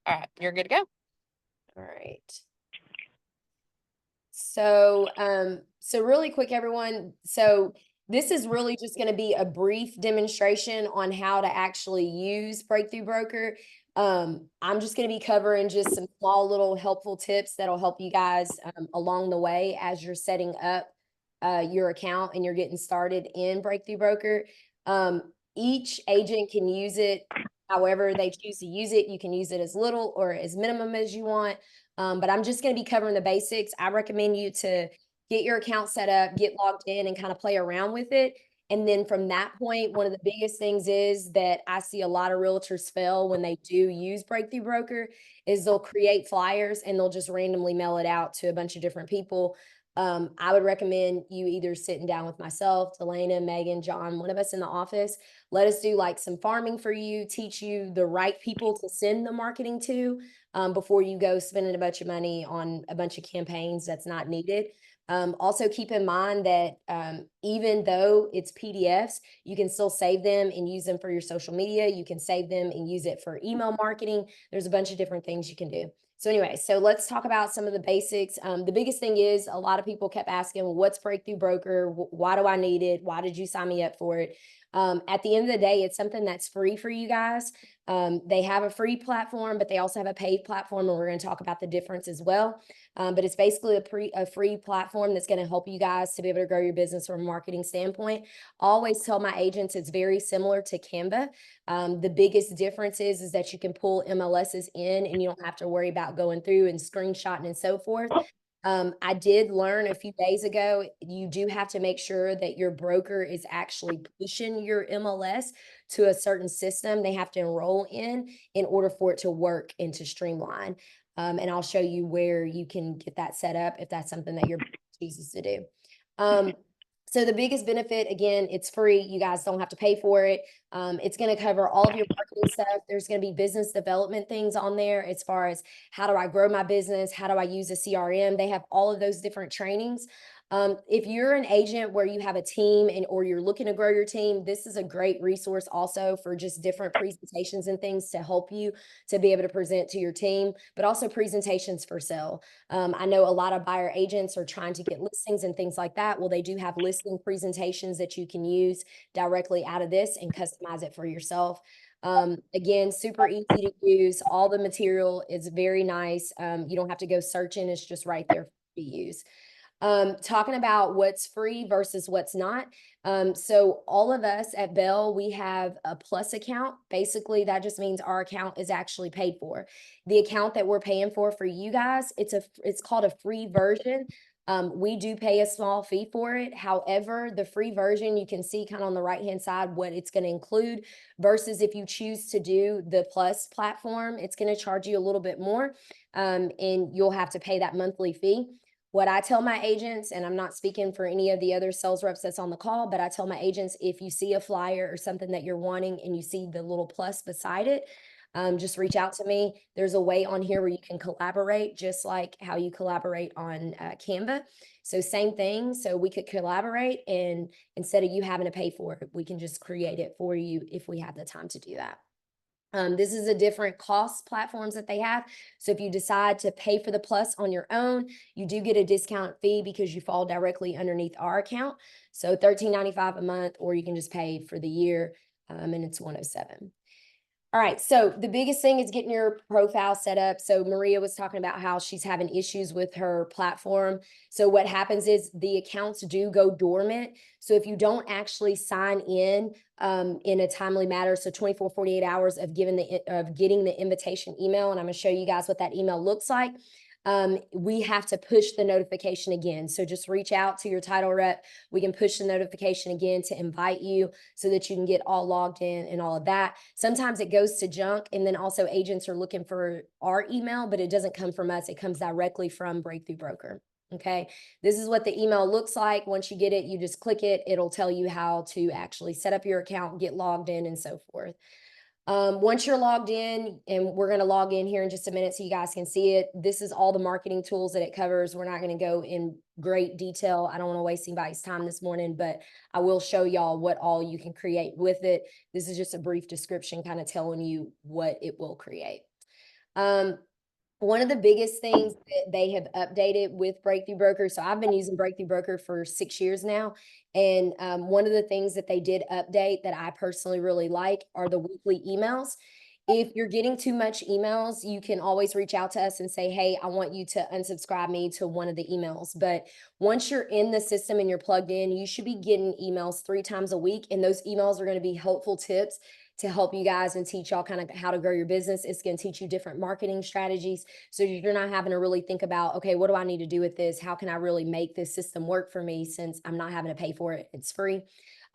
All right, you're good to go. All right. So really quick, everyone. So this is really just going to be a brief demonstration on how to actually use Breakthrough Broker. I'm just going to be covering just some small little helpful tips that'll help you guys along the way as you're setting up your account and you're getting started in Breakthrough Broker. Each agent can use it however they choose to use it. You can use it as little or as minimum as you want. But I'm just going to be covering the basics. I recommend you to get your account set up, get logged in, and kind of play around with it. And then from that point, one of the biggest things is that I see a lot of realtors fail when they do use Breakthrough Broker is they'll create flyers and they'll just randomly mail it out to a bunch of different people. I would recommend you either sitting down with myself, Delana, Megan, John, one of us in the office. Let us do like some farming for you, teach you the right people to send the marketing to before you go spending a bunch of money on a bunch of campaigns that's not needed. Also keep in mind that even though it's PDFs, you can still save them and use them for your social media. You can save them and use it for email marketing. There's a bunch of different things you can do. So anyway, so let's talk about some of the basics. The biggest thing is a lot of people kept asking, well, what's Breakthrough Broker? Why do I need it? Why did you sign me up for it? At the end of the day, it's something that's free for you guys. They have a free platform, but they also have a paid platform, and we're going to talk about the difference as well. But it's basically a free platform that's going to help you guys to be able to grow your business from a marketing standpoint. I always tell my agents it's very similar to Canva. The biggest difference is that you can pull MLSs in and you don't have to worry about going through and screenshotting and so forth. I did learn a few days ago, you do have to make sure that your broker is actually pushing your MLS to a certain system they have to enroll in order for it to work and to streamline. And I'll show you where you can get that set up if that's something that your chooses to do. So the biggest benefit, again, it's free. You guys don't have to pay for it. It's going to cover all of your marketing stuff. There's going to be business development things on there as far as how do I grow my business? How do I use a CRM? They have all of those different trainings. If you're an agent where you have a team or you're looking to grow your team, this is a great resource also for just different presentations and things to help you to be able to present to your team, but also presentations for sale. I know a lot of buyer agents are trying to get listings and things like that. Well, they do have listing presentations that you can use directly out of this and customize it for yourself. Again, super easy to use. All the material is very nice. You don't have to go searching. It's just right there to use. Talking about what's free versus what's not. So all of us at Bell, we have a plus account. Basically, that just means our account is actually paid for. The account that we're paying for you guys, it's called a free version. We do pay a small fee for it. However, the free version, you can see kind of on the right-hand side what it's going to include versus if you choose to do the plus platform, it's going to charge you a little bit more, and you'll have to pay that monthly fee. What I tell my agents, and I'm not speaking for any of the other sales reps that's on the call, but I tell my agents, if you see a flyer or something that you're wanting and you see the little plus beside it, just reach out to me. There's a way on here where you can collaborate, just like how you collaborate on Canva. So same thing. So we could collaborate, and instead of you having to pay for it, we can just create it for you if we have the time to do that. This is a different cost platforms that they have. So if you decide to pay for the plus on your own, you do get a discount fee because you fall directly underneath our account. So $13.95 a month, or you can just pay for the year, and it's 107. All right, so the biggest thing is getting your profile set up. So Maria was talking about how she's having issues with her platform. So what happens is the accounts do go dormant. So if you don't actually sign in a timely manner, so 24, 48 hours of getting the invitation email, and I'm going to show you guys what that email looks like. We have to push the notification again. So just reach out to your title rep. We can push the notification again to invite you so that you can get all logged in and all of that. Sometimes it goes to junk, and then also agents are looking for our email, but it doesn't come from us. It comes directly from Breakthrough Broker. Okay, this is what the email looks like. Once you get it, you just click it. It'll tell you how to actually set up your account, get logged in, and so forth. Once you're logged in, and we're going to log in here in just a minute so you guys can see it. This is all the marketing tools that it covers. We're not going to go in great detail. I don't want to waste anybody's time this morning, but I will show y'all what all you can create with it. This is just a brief description kind of telling you what it will create. One of the biggest things that they have updated with Breakthrough Broker, so I've been using Breakthrough Broker for 6 years now, and one of the things that they did update that I personally really like are the weekly emails. If you're getting too much emails, you can always reach out to us and say, hey, I want you to unsubscribe me to one of the emails. But once you're in the system and you're plugged in, you should be getting emails 3 times a week, and those emails are going to be helpful tips to help you guys and teach y'all kind of how to grow your business. It's going to teach you different marketing strategies. So you're not having to really think about, okay, what do I need to do with this? How can I really make this system work for me since I'm not having to pay for it? It's free.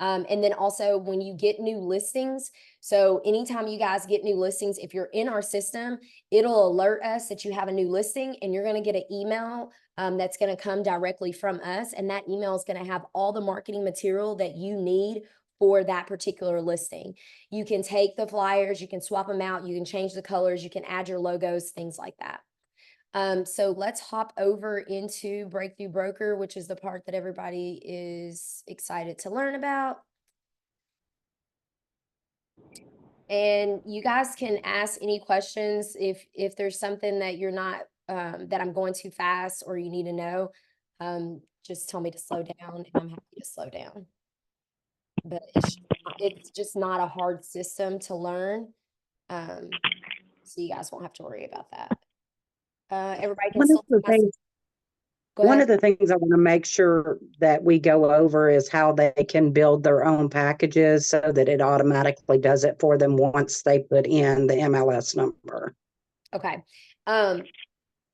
And then also when you get new listings, so anytime you guys get new listings, if you're in our system, it'll alert us that you have a new listing, and you're going to get an email that's going to come directly from us. And that email is going to have all the marketing material that you need for that particular listing. You can take the flyers, you can swap them out, you can change the colors, you can add your logos, things like that. So let's hop over into Breakthrough Broker, which is the part that everybody is excited to learn about. And you guys can ask any questions if there's something that you're not that I'm going too fast or you need to know. Just tell me to slow down, and I'm happy to slow down. But it's just not a hard system to learn. So you guys won't have to worry about that. Everybody can One of still the ask. things, Go one ahead. of the things I want to make sure that we go over is how they can build their own packages so that it automatically does it for them once they put in the MLS number. Okay.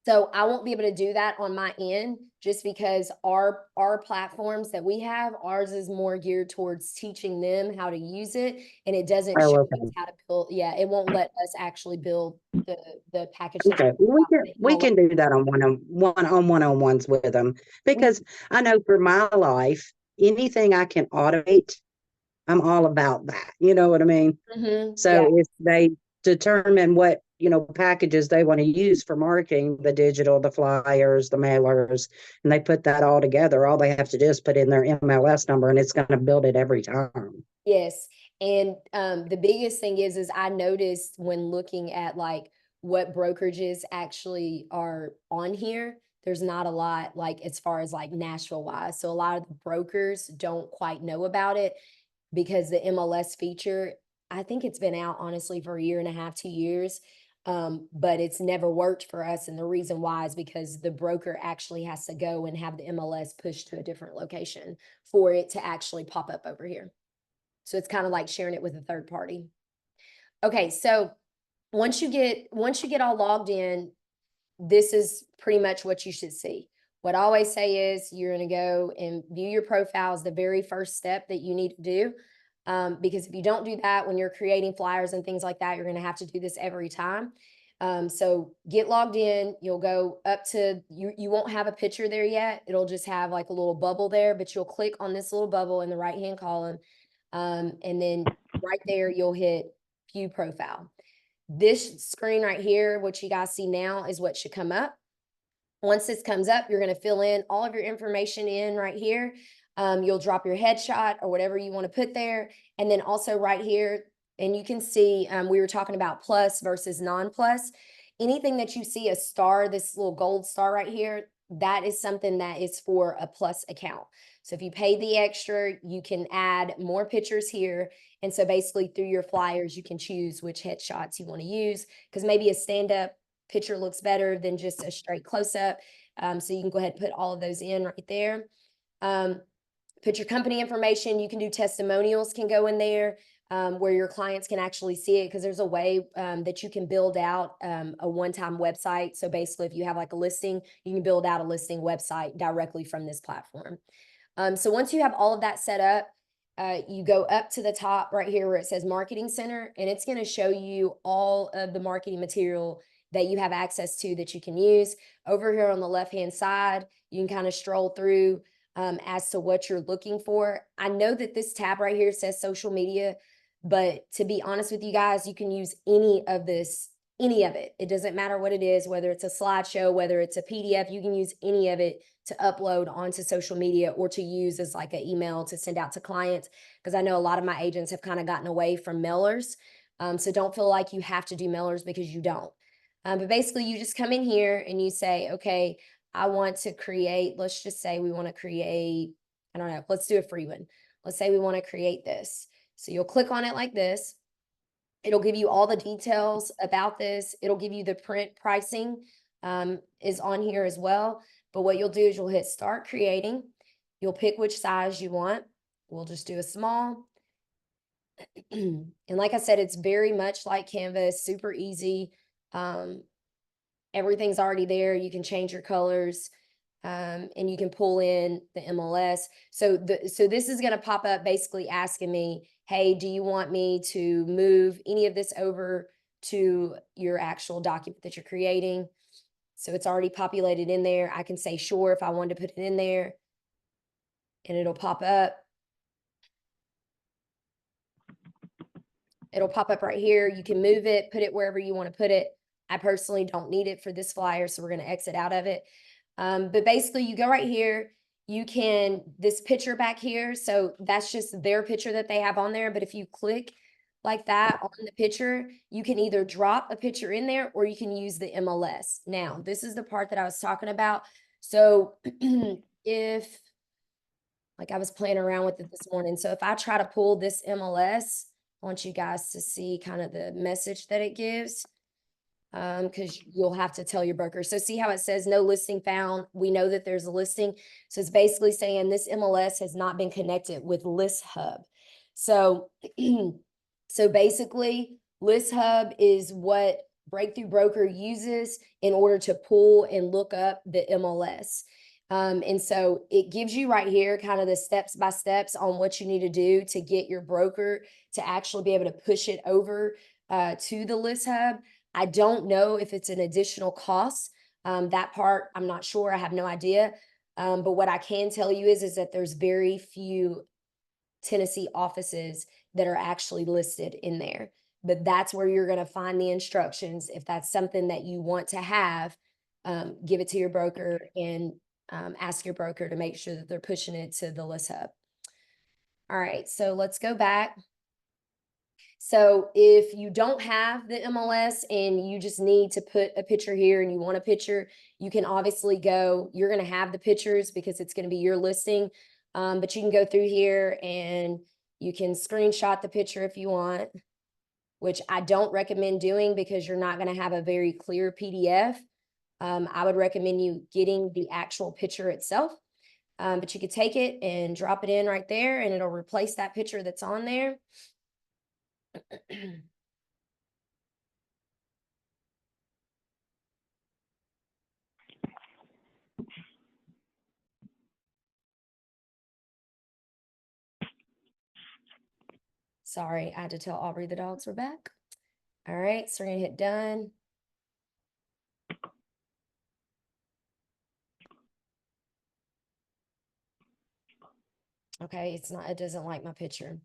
So I won't be able to do that on my end just because our platforms that we have, ours is more geared towards teaching them how to use it, and it doesn't show Oh, us okay. how to build. Yeah, it won't let us actually build the package that Okay, we can do that on one-on-ones with them, because I know for my life, anything I can automate, I'm all about that. You know what I mean? Yeah. So if they determine what, packages they want to use for marketing, the digital, the flyers, the mailers, and they put that all together, all they have to do is put in their MLS number and it's going to build it every time. Yes. And the biggest thing is I noticed when looking at like what brokerages actually are on here, there's not a lot like as far as like Nashville wise. So a lot of the brokers don't quite know about it because the MLS feature, I think it's been out honestly for a year and a half, 2 years. But it's never worked for us. And the reason why is because the broker actually has to go and have the MLS pushed to a different location for it to actually pop up over here. So it's kind of like sharing it with a third party. Okay, so once you get all logged in, this is pretty much what you should see. What I always say is you're going to go and view your profiles, the very first step that you need to do. Because if you don't do that when you're creating flyers and things like that, you're going to have to do this every time. So get logged in. You'll go up to you won't have a picture there yet. It'll just have like a little bubble there, but you'll click on this little bubble in the right hand column. And then right there, you'll hit view profile. This screen right here, what you guys see now, is what should come up. Once this comes up, you're going to fill in all of your information in right here. You'll drop your headshot or whatever you want to put there. And then also right here, and you can see we were talking about plus versus non-plus. Anything that you see a star, this little gold star right here, that is something that is for a plus account. So if you pay the extra, you can add more pictures here. And so basically through your flyers, you can choose which headshots you want to use, because maybe a stand-up picture looks better than just a straight close-up. So you can go ahead and put all of those in right there. Put your company information. You can do testimonials, can go in there where your clients can actually see it, because there's a way that you can build out a one-time website. So basically, if you have like a listing, you can build out a listing website directly from this platform. So once you have all of that set up, you go up to the top right here where it says Marketing Center, and it's going to show you all of the marketing material that you have access to that you can use. Over here on the left-hand side, you can kind of stroll through as to what you're looking for. I know that this tab right here says social media, but to be honest with you guys, you can use any of this, any of it. It doesn't matter what it is, whether it's a slideshow, whether it's a PDF, you can use any of it to upload onto social media or to use as like an email to send out to clients. Because I know a lot of my agents have kind of gotten away from mailers. So don't feel like you have to do mailers, because you don't. But basically you just come in here and you say, okay, I want to create, let's just say we want to create, I don't know, let's do a free one. Let's say we want to create this. So you'll click on it like this. It'll give you all the details about this. It'll give you the print pricing is on here as well. But what you'll do is you'll hit start creating. You'll pick which size you want. We'll just do a small. And like I said, it's very much like Canva, super easy. Everything's already there. You can change your colors. And you can pull in the MLS. So this is going to pop up basically asking me, hey, do you want me to move any of this over to your actual document that you're creating? So it's already populated in there. I can say sure if I wanted to put it in there, and it'll pop up. It'll pop up right here. You can move it, put it wherever you want to put it. I personally don't need it for this flyer, so we're going to exit out of it. But basically you go right here, you can, this picture back here, so that's just their picture that they have on there. But if you click like that on the picture, you can either drop a picture in there or you can use the MLS. Now, this is the part that I was talking about. So if, like I was playing around with it this morning. So if I try to pull this MLS, I want you guys to see kind of the message that it gives. Because you'll have to tell your broker. So see how it says no listing found. We know that there's a listing. So it's basically saying this MLS has not been connected with List Hub. So, so basically List Hub is what Breakthrough Broker uses in order to pull and look up the MLS. And so it gives you right here kind of the steps by steps on what you need to do to get your broker to actually be able to push it over to the List Hub. I don't know if it's an additional cost. That part, I'm not sure. I have no idea. But what I can tell you is that there's very few Tennessee offices that are actually listed in there. But that's where you're going to find the instructions. If that's something that you want to have, give it to your broker and ask your broker to make sure that they're pushing it to the List Hub. All right, so let's go back. So if you don't have the MLS and you just need to put a picture here and you want a picture, you can obviously go, you're going to have the pictures because it's going to be your listing. But you can go through here and you can screenshot the picture if you want, which I don't recommend doing because you're not going to have a very clear PDF. I would recommend you getting the actual picture itself. But you could take it and drop it in right there and it'll replace that picture that's on there. Sorry, I had to tell Aubrey the dogs were back. All right, so we're gonna hit done. Okay, it doesn't like my picture.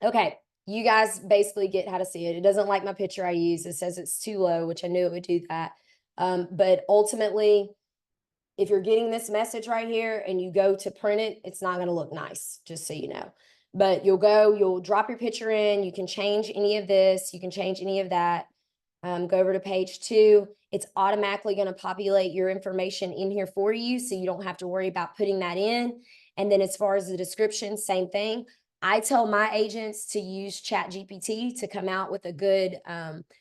Okay, you guys basically get how to see it. It doesn't like my picture I use. It says it's too low, which I knew it would do that. But ultimately, if you're getting this message right here and you go to print it, it's not going to look nice, just so you know. But you'll drop your picture in. You can change any of this. You can change any of that. Go over to page 2. It's automatically going to populate your information in here for you, so you don't have to worry about putting that in. And then as far as the description, same thing. I tell my agents to use ChatGPT to come out with a good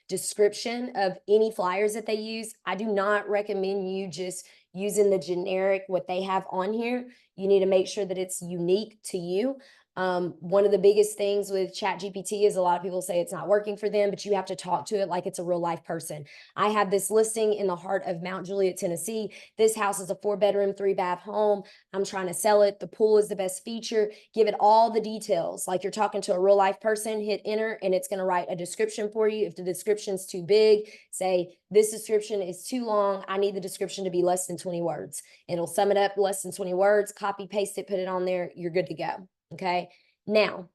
description of any flyers that they use. I do not recommend you just using the generic what they have on here. You need to make sure that it's unique to you. One of the biggest things with ChatGPT is a lot of people say it's not working for them, but you have to talk to it like it's a real life person. I have this listing in the heart of Mount Juliet, Tennessee. This house is a 4-bedroom, 3-bath home. I'm trying to sell it. The pool is the best feature. Give it all the details. Like you're talking to a real life person, hit enter, and it's going to write a description for you. If the description's too big, say, this description is too long. I need the description to be less than 20 words. It'll sum it up less than 20 words, copy, paste it, put it on there. You're good to go. Okay. Now,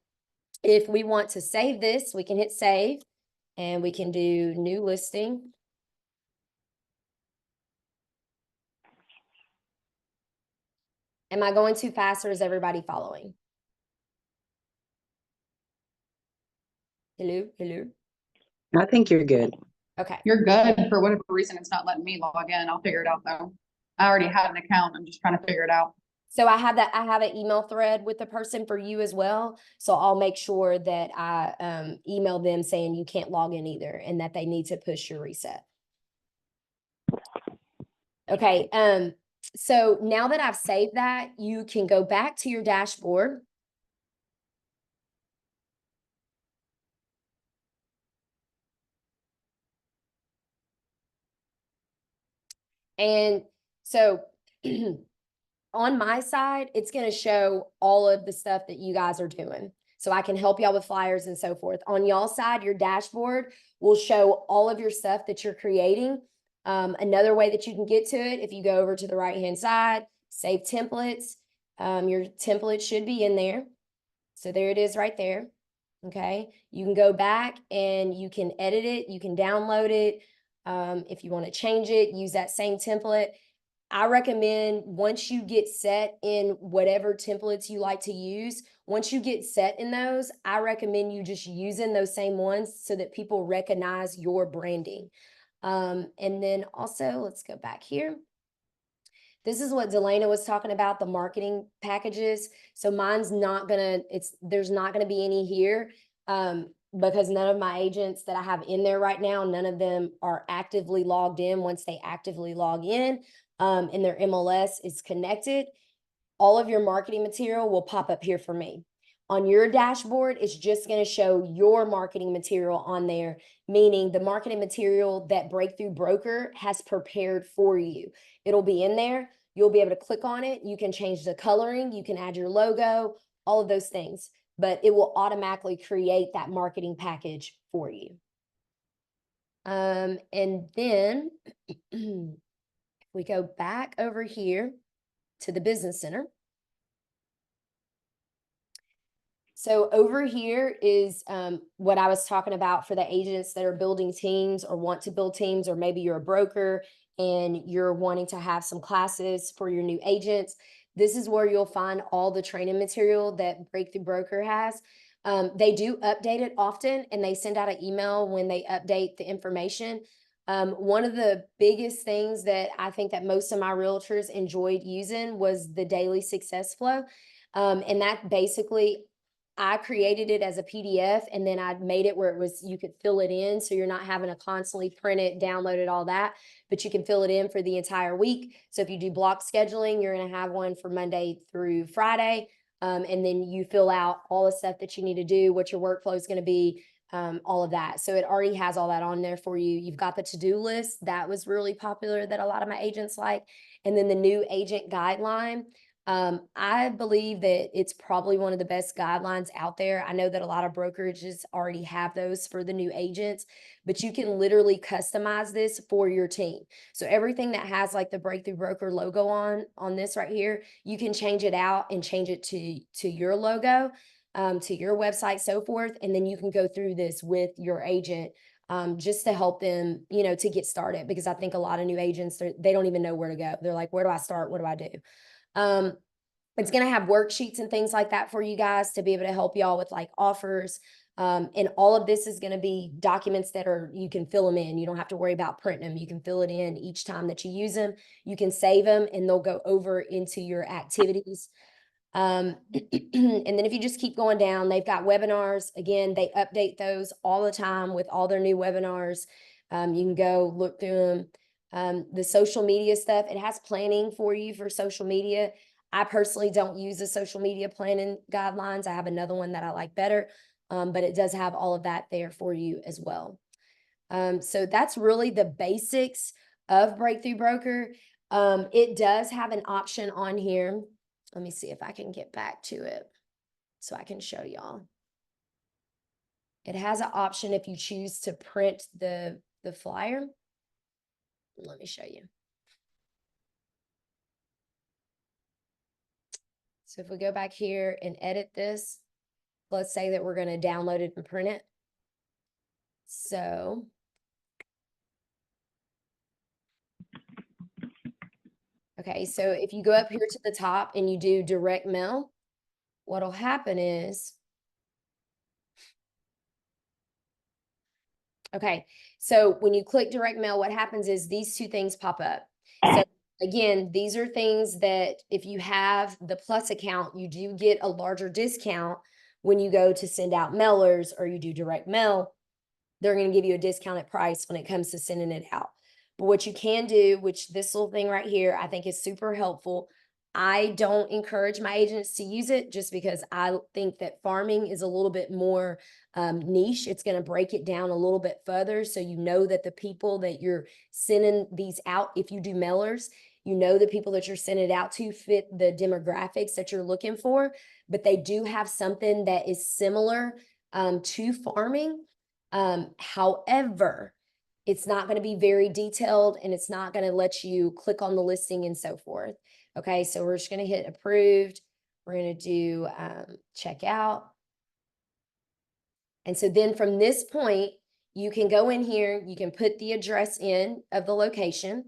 if we want to save this, we can hit save and we can do new listing. Am I going too fast or is everybody following? Hello, hello. I think you're good. Okay. You're good. For whatever reason, it's not letting me log in. I'll figure it out though. I already had an account. I'm just trying to figure it out. So I have an email thread with the person for you as well. So I'll make sure that I email them saying you can't log in either and that they need to push your reset. Okay, so now that I've saved that, you can go back to your dashboard. And so on my side, it's going to show all of the stuff that you guys are doing. So I can help y'all with flyers and so forth. On y'all side, your dashboard will show all of your stuff that you're creating. Another way that you can get to it, if you go over to the right-hand side, save templates, your template should be in there. So there it is right there. Okay. You can go back and you can edit it. You can download it. If you want to change it, use that same template. I recommend once you get set in whatever templates you like to use, once you get set in those, I recommend you just using those same ones so that people recognize your branding. And then also, let's go back here. This is what Delana was talking about, the marketing packages. So mine's not gonna, there's not gonna be any here because none of my agents that I have in there right now, none of them are actively logged in. Once they actively log in and their MLS is connected, all of your marketing material will pop up here for me. On your dashboard, it's just going to show your marketing material on there, meaning the marketing material that Breakthrough Broker has prepared for you. It'll be in there. You'll be able to click on it. You can change the coloring. You can add your logo, all of those things, but it will automatically create that marketing package for you. And then we go back over here to the Business Center. So over here is what I was talking about for the agents that are building teams or want to build teams, or maybe you're a broker and you're wanting to have some classes for your new agents. This is where you'll find all the training material that Breakthrough Broker has. They do update it often, and they send out an email when they update the information. One of the biggest things that I think that most of my realtors enjoyed using was the daily success flow. And that basically, I created it as a PDF, and then I made it where it was, you could fill it in. So you're not having to constantly print it, download it, all that, but you can fill it in for the entire week. So if you do block scheduling, you're going to have one for Monday through Friday. And then you fill out all the stuff that you need to do, what your workflow is going to be, all of that. So it already has all that on there for you. You've got the to-do list. That was really popular that a lot of my agents like. And then the new agent guideline. I believe that it's probably one of the best guidelines out there. I know that a lot of brokerages already have those for the new agents, but you can literally customize this for your team. So everything that has like the Breakthrough Broker logo on this right here, you can change it out and change it to your logo, to your website, so forth. And then you can go through this with your agent just to help them, you know, to get started, because I think a lot of new agents, they don't even know where to go. They're like, where do I start? What do I do? It's going to have worksheets and things like that for you guys to be able to help y'all with like offers. And all of this is going to be documents that you can fill them in. You don't have to worry about printing them. You can fill it in each time that you use them. You can save them and they'll go over into your activities. And then if you just keep going down, they've got webinars. Again, they update those all the time with all their new webinars. You can go look through them. The social media stuff, it has planning for you for social media. I personally don't use the social media planning guidelines. I have another one that I like better, but it does have all of that there for you as well. So that's really the basics of Breakthrough Broker. It does have an option on here. Let me see if I can get back to it so I can show y'all. It has an option if you choose to print the flyer. Let me show you. So if we go back here and edit this, let's say that we're going to download it and print it. So okay, so if you go up here to the top and you do direct mail, what'll happen is Okay, so when you click direct mail, what happens is these two things pop up. So again, these are things that if you have the Plus account, you do get a larger discount when you go to send out mailers or you do direct mail. They're going to give you a discounted price when it comes to sending it out. But what you can do, which this little thing right here, I think is super helpful. I don't encourage my agents to use it just because I think that farming is a little bit more niche. It's going to break it down a little bit further. So you know that the people that you're sending these out, if you do mailers, you know the people that you're sending it out to fit the demographics that you're looking for, but they do have something that is similar to farming. However, it's not going to be very detailed and it's not going to let you click on the listing and so forth. Okay, so we're just going to hit approved. We're going to do checkout. And so then from this point, you can go in here, you can put the address in of the location.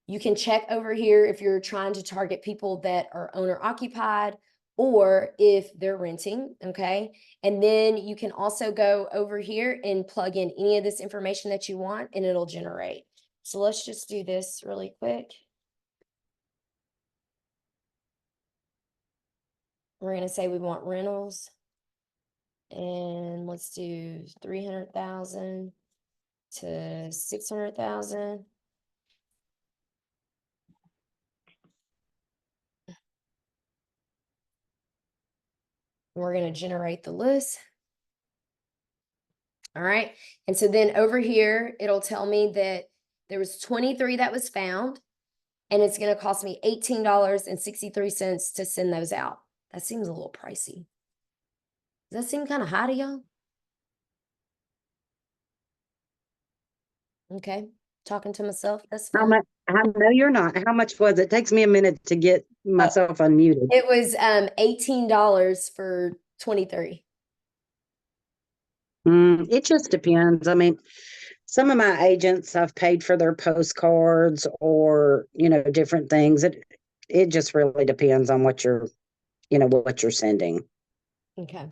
You can check over here if you're trying to target people that are owner occupied or if they're renting, okay? And then you can also go over here and plug in any of this information that you want and it'll generate. So let's just do this really quick. We're going to say we want rentals. And let's do 300,000 to 600,000. We're going to generate the list. All right. And so then over here, it'll tell me that there was 23 that was found, and it's going to cost me $18.63 to send those out. That seems a little pricey. Does that seem kind of high to y'all? Okay. Talking to myself. That's How fine. much? No, you're not. How much was it? Takes me a minute to get myself unmuted. It was $18 for 23. It just depends. I mean, some of my agents, I've paid for their postcards or, different things. It just really depends on what you're sending. Okay.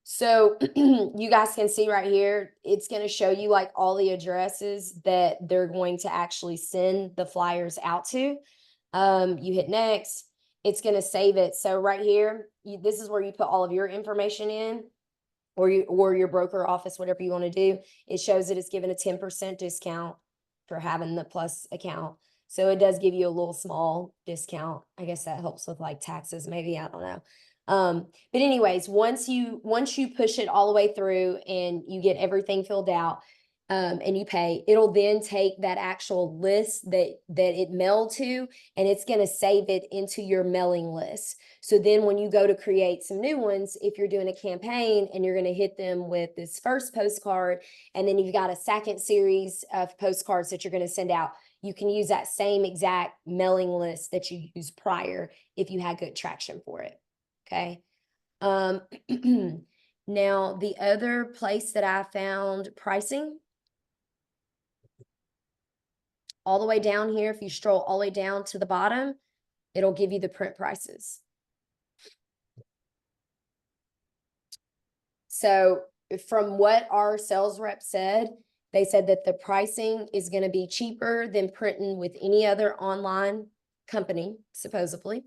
So you guys can see right here, it's going to show you like all the addresses that they're going to actually send the flyers out to. You hit next, it's going to save it. So right here, this is where you put all of your information in, or your broker office, whatever you want to do. It shows that it's given a 10% discount for having the Plus account. So it does give you a little small discount. I guess that helps with like taxes, maybe, I don't know. But anyways, once you push it all the way through and you get everything filled out, and you pay, it'll then take that actual list that it mailed to, and it's going to save it into your mailing list. So then when you go to create some new ones, if you're doing a campaign and you're going to hit them with this first postcard, and then you've got a second series of postcards that you're going to send out, you can use that same exact mailing list that you used prior if you had good traction for it. Okay. Now the other place that I found pricing, all the way down here, if you stroll all the way down to the bottom, it'll give you the print prices. So from what our sales rep said, they said that the pricing is going to be cheaper than printing with any other online company, supposedly,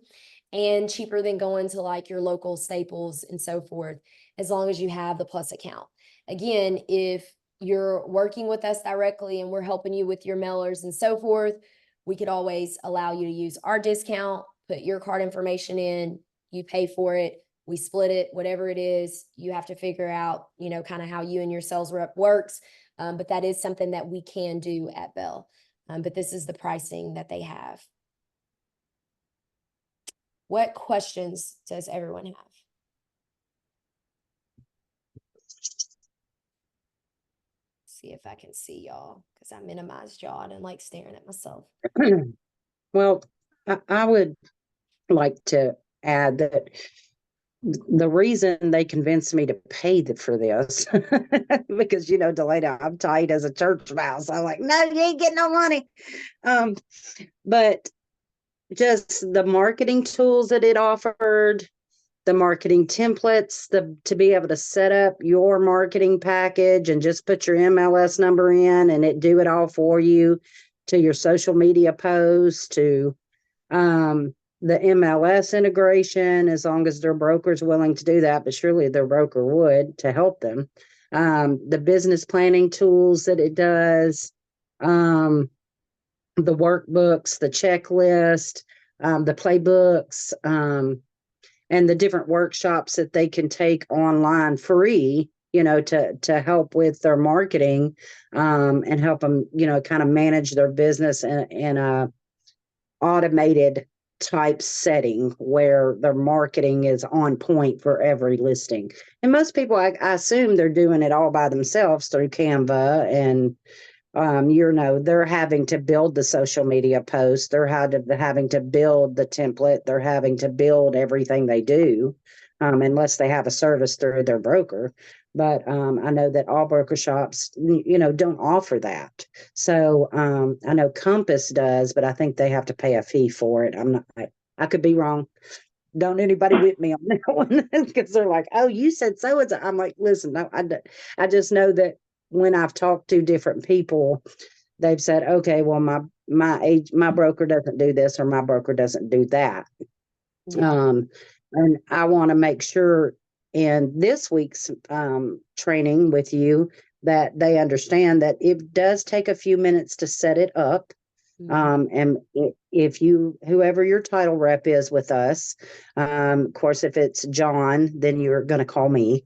and cheaper than going to like your local Staples and so forth, as long as you have the Plus account. Again, if you're working with us directly and we're helping you with your mailers and so forth, we could always allow you to use our discount, put your card information in, you pay for it, we split it, whatever it is, you have to figure out, kind of how you and your sales rep works. But that is something that we can do at Bell. But this is the pricing that they have. What questions does everyone have? See if I can see y'all, because I minimized y'all. I didn't like staring at myself. Well, I would like to add that the reason they convinced me to pay for this, because, Delana, I'm tight as a church mouse. I'm like, no, you ain't getting no money. But just the marketing tools that it offered, the marketing templates, to be able to set up your marketing package and just put your MLS number in and it do it all for you, to your social media posts, to the MLS integration, as long as their broker's willing to do that, but surely their broker would to help them. The business planning tools that it does, the workbooks, the checklist, the playbooks, and the different workshops that they can take online free, to help with their marketing, and help them, kind of manage their business in a automated type setting where their marketing is on point for every listing. And most people, I assume they're doing it all by themselves through Canva, and they're having to build the social media posts. They're having to build the template. They're having to build everything they do, unless they have a service through their broker. But I know that all broker shops, don't offer that. So I know Compass does, but I think they have to pay a fee for it. I could be wrong. Don't anybody whip me on that one, because they're like, "Oh, you said so." I'm like, listen, no, I just know that when I've talked to different people, they've said, okay, well, my broker doesn't do this, or my broker doesn't do that. Yeah. And I want to make sure in this week's training with you that they understand that it does take a few minutes to set it up. And if whoever your title rep is with us, of course, if it's John, then you're going to call me.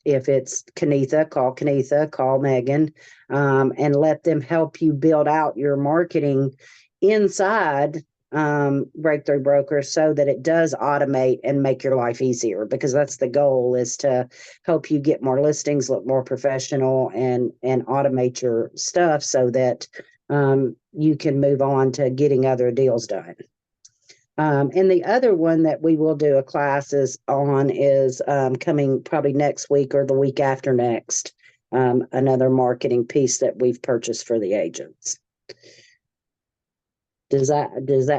If it's Kenetha, call Megan, and let them help you build out your marketing inside Breakthrough Broker, so that it does automate and make your life easier, because that's the goal, is to help you get more listings, look more professional, and automate your stuff so that you can move on to getting other deals done. And the other one that we will do a class is coming probably next week or the week after next, another marketing piece that we've purchased for the agents. Does that